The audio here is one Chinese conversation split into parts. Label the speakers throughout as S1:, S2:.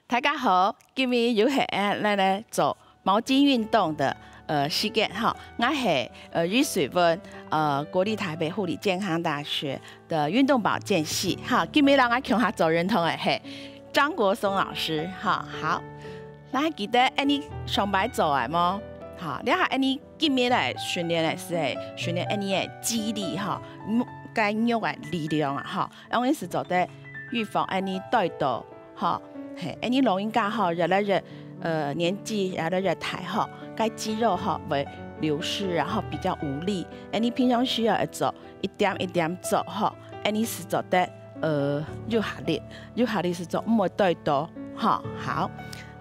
S1: 大家好，今日又是咱来做毛巾运动的时间哈。我是于水温国立台北护理健康大学的运动保健系哈。今日让我共下做认同的是张国松老师哈。好，咱记得你上摆做的吗？好，你下你今日来训练的是训练你的肌力哈，该肉的力量啊哈。然后是做的预防你怠惰哈。你老人家哈，越来越年纪越来越大哈，该肌肉哈会流失，然后比较无力。你平常需要做一点一点做哈，你是做的有效率，有效率是做唔会怠惰哈。好，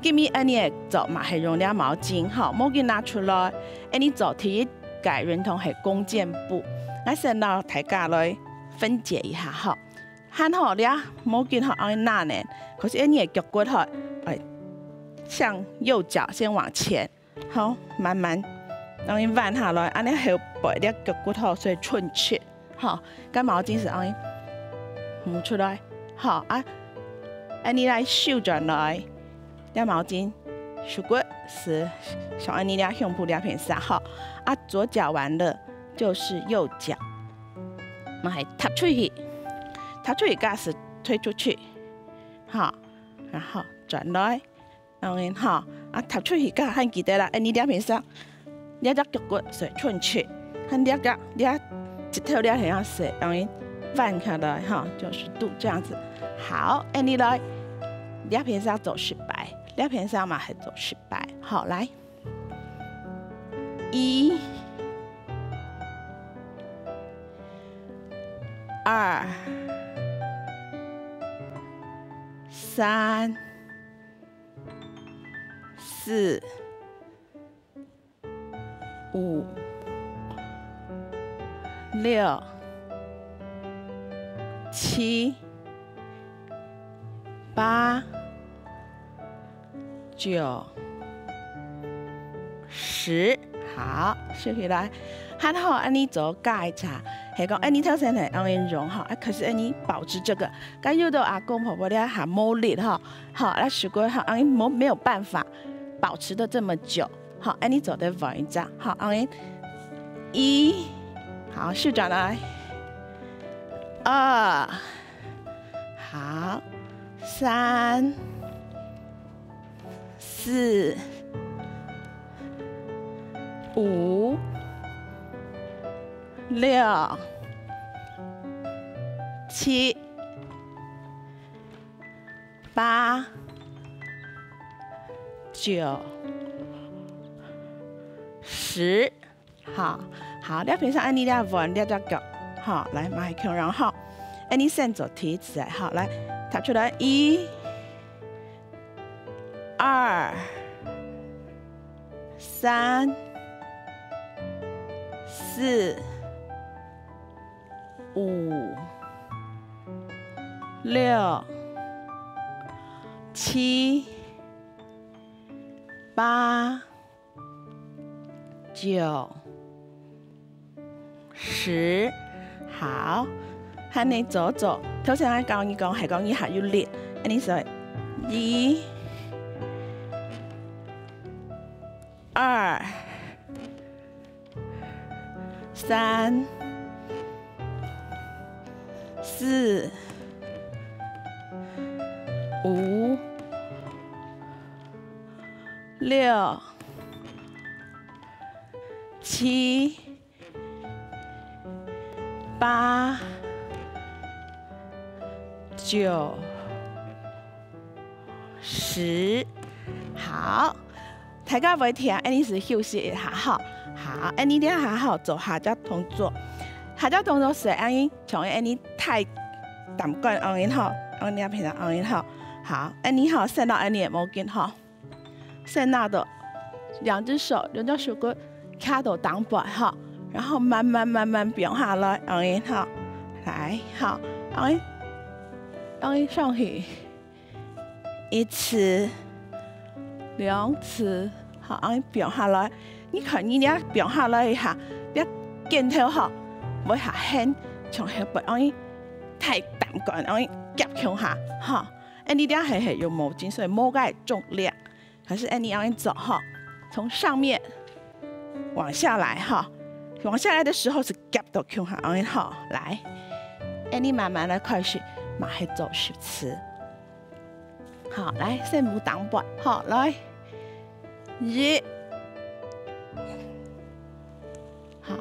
S1: 今日你的做嘛是用了毛巾哈，毛巾拿出来，你做第一个认同是弓箭步，我先让大家来分解一下哈。看好了，毛巾好按拿呢，可是你的脚骨哈，向右脚先往前，好，慢慢让你弯下来，安尼后背的脚骨头所以顺切，好，跟毛巾是按摸出来，好啊，你来收转来，这毛巾手骨是像你俩胸部两片上，好，啊，左脚完了就是右脚，我还踏出去。踏出去架是推出去，好，然后转来，然后好，啊踏出去架还记得啦，你两边上，两只脚骨是顺切，看两一头两样是，然后弯下来哈，90度这样子。好，你来两边上走失败，两边上嘛还走失败。好，来1、2、3、4、5、6、7、8、9、10，好，收起来。还好，你做盖茶，系讲你头先系按用哈，可是你保持这个，该有的阿公婆婆咧还冇力哈，好，那如果哈按没有办法保持的这么久，好，你做的稳一张，好，按1，好，收转来，2，好，3、4、5、6、7、8、9、10，好，好，两边上你俩弯两只脚，好，来迈开，然后你先做提起来，好，来踏出来，1、2、3、4、5、6、7、8、9、10，好，喊你走走。头先我教你讲係講你下要練，你說1、2、3、4、5、6、7、8、9、10，好，大家會聽，你是休息一下，好，好，你哋下好做下隻動作，下隻動作是從你太膽慣，好，你平常好，好，你好，伸到你的毛巾好，伸到的兩隻手骨卡到擋背好，然後慢慢變下來，好，來好，上去1次、2次，好，變下來。你看你俩變下來一下，別鏡頭好，唔下輕，從後背安尼太淡乾，安尼夾向下，哈。安尼啲係用毛巾，所以摸個重量，可是安尼安尼走哈，從上面往下來哈，往下來的時候是夾到向下安尼哈，來，安尼慢慢的開始，馬上走10次。好，來，先唔擋背，好，來，1，好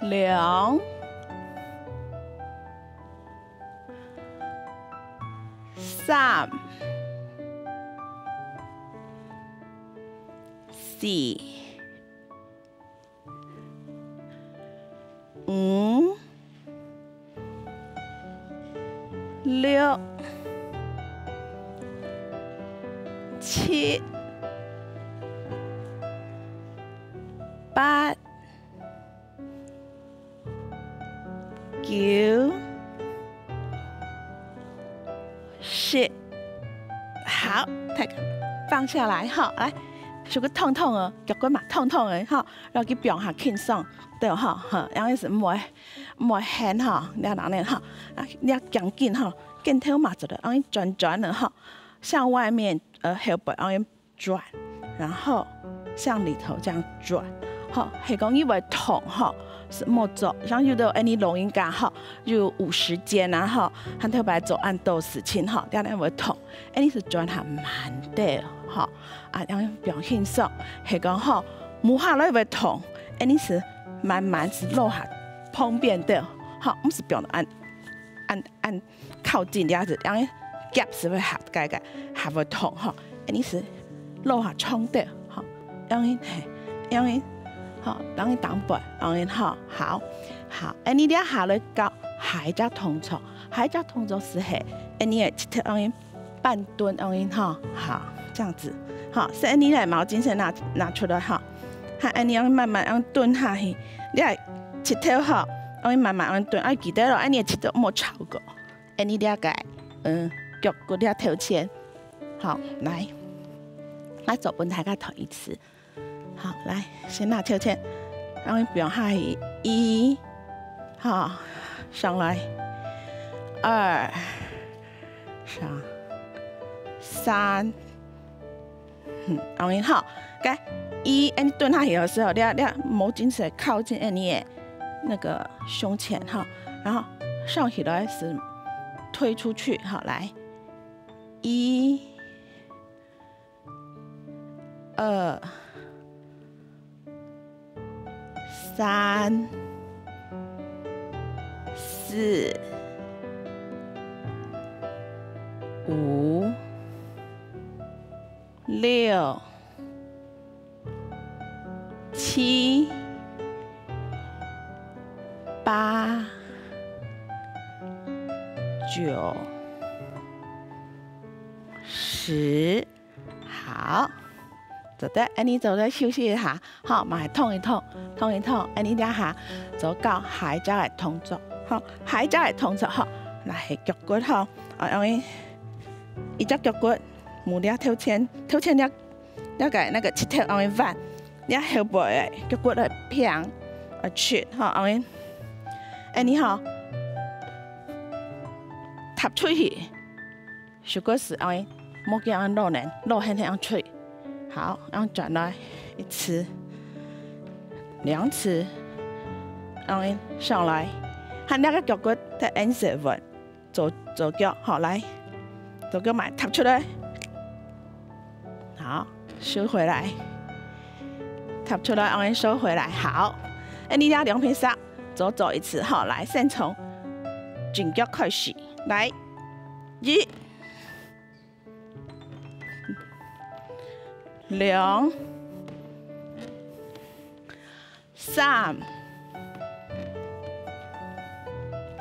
S1: ，2，3，4，5，6，7，8，9，10，好，睇放下來哈，來，手個痛痛哦，腳骨嘛痛痛的哈，然後佢表下輕鬆，對哈哈，然後是唔會輕哈，你嗱呢哈，你講緊哈，鏡頭嘛做的，然後轉轉的哈，向外面後背然後轉，然後向裡頭這樣轉，好，係講因為痛哈。是莫做，像有的安尼錄音架哈，有50間啊哈，很特別做按到事情哈，這樣會痛，安尼是轉下慢的哈，啊，這樣表現上係講哈，摸下來會痛，安尼是慢慢是落下旁邊的，哈，唔是表按靠近這樣子，這樣夾是會下改，還會痛哈，安尼是落下衝的，哈，這樣係。好，等你擋背，然後好，安尼啲下來到下隻動作，下隻動作是係安尼嘅一條半蹲，哈，好，這樣子，好，是安尼嚟毛巾先拿出來哈，哈，安尼慢慢蹲下去，你係一條哈，安尼慢慢蹲，要記得咯，安尼一條冇超過，安尼啲個腳骨啲頭前，好，來做本大家頭一次。好，來，先拿跳前，然後表下去1，好，上來2，上3，然後好，該1，你蹲下去的時候，你毛巾是靠近你的那個胸前哈，然後上起來是推出去，好，來1、2、3、4、5、6、7、8、9、10，好。做得，安尼做得休息一下，好，咪痛一痛，安尼兩下做到下一隻嘅動作，好，下一隻嘅動作，好，嗱係腳骨，好，因為一隻腳骨冇啲跳前了解那個七條安尼彎，你後背嘅腳骨係平出，好，安尼好，踏出去，如果是安尼冇叫安落呢，落輕輕出。好，然後轉來1次、2次，然後上來，看那個腳骨在按實穩，左腳，好來，左腳埋踏出來，好，收回來，踏出來，然後收回來，好，你要兩邊上，左走1次，好，來，先從捲腳開始，來，1、2、3、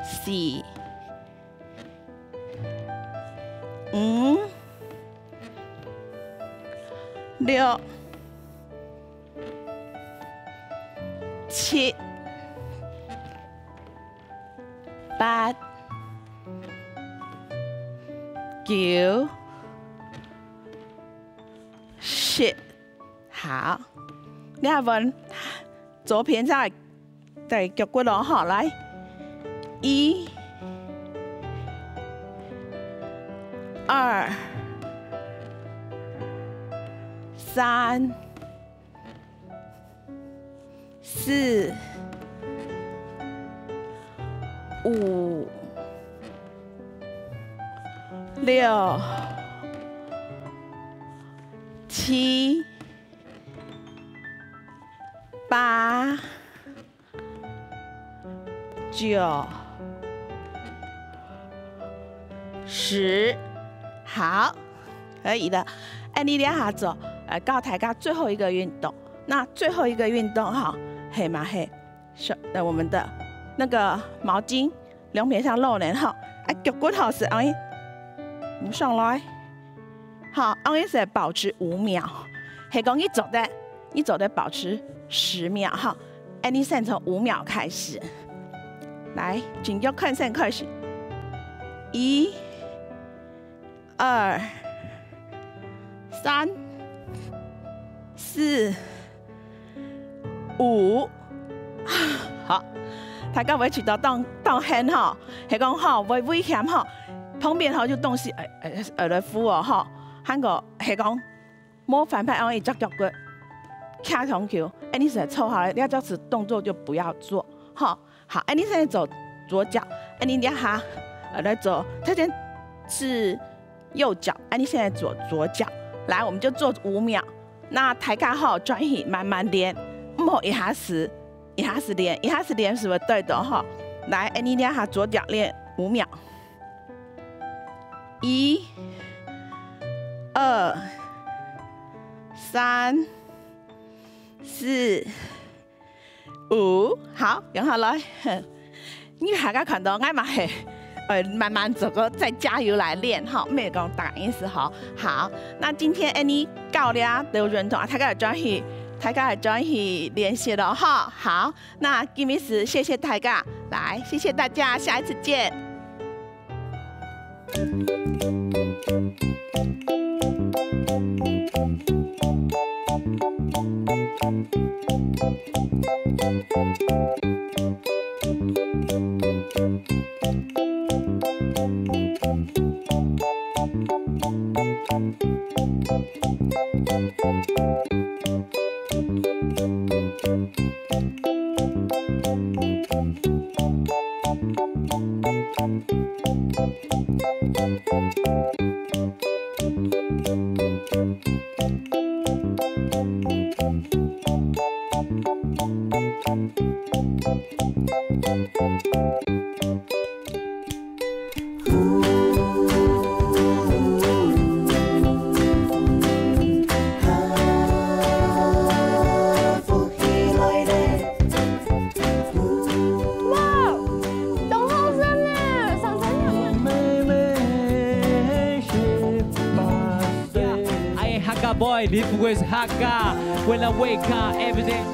S1: 4、5、6、7、8、9、10，好，你下問左邊再对，脚骨咯，好，来，1、2、3、4、5、6、7、8、9、10，好，可以的。哎，你两下做，教大家最后一个运动。那最后一个运动哈，嘿嘛嘿，我们的那个毛巾两边上露脸哈，脚骨头是安尼扶上来，好，安尼是保持5秒，系讲你走的保持10秒哈。哎，你先从5秒开始，来，紧脚看线开始，1、2、3、4、5，好，大家维持到当hand哈，系讲吼微危险哈，旁边吼就东西来扶哦哈，韩国系讲摸反拍安尼抓脚骨，卡上球，哎你现在凑好了，你要这次动作就不要做，哈，好，哎你现在走左脚，哎你两下来走，这边是右脚，哎你现在左脚，来我们就做5秒，那大家好转去慢慢练。唔好一下子练，一下子练是不是对的哈？来，哎，你两下左脚练5秒，1、2、3、4、5，好，用下来。你大家看到我嘛系，慢慢走个，再加油来练哈，没讲大意思哈。好，那今天哎你教了都认同啊，大家转去。大家转去练习了哈，好，那今天是谢谢大家，来，谢谢大家，下一次见。
S2: Boy, this was Hakka. When I wake up, everything.